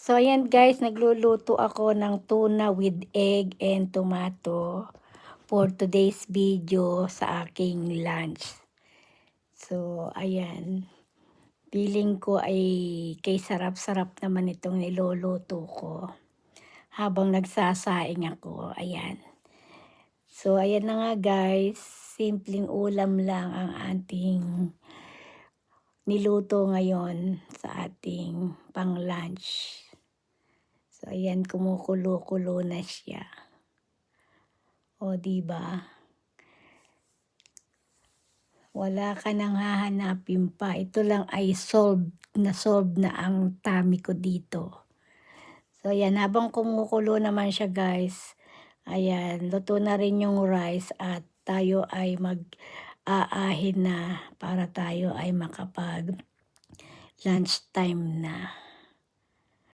So ayan guys, nagluluto ako ng tuna with egg and tomato for today's video sa aking lunch. So ayan, feeling ko ay kay sarap-sarap naman itong niluluto ko habang nagsasaing ako, ayan. So ayan na nga guys, simpleng ulam lang ang ating niluto ngayon sa ating pang-lunch. So ayan, kumukulo-kulo na siya. O 'di ba? Wala ka nang hahanapin pa, ito lang ay solve na ang tummy ko dito. So ayan, habang kumukulo naman siya guys, ayan, luto na rin yung rice at tayo ay mag-aahin na para tayo ay makapag lunchtime na.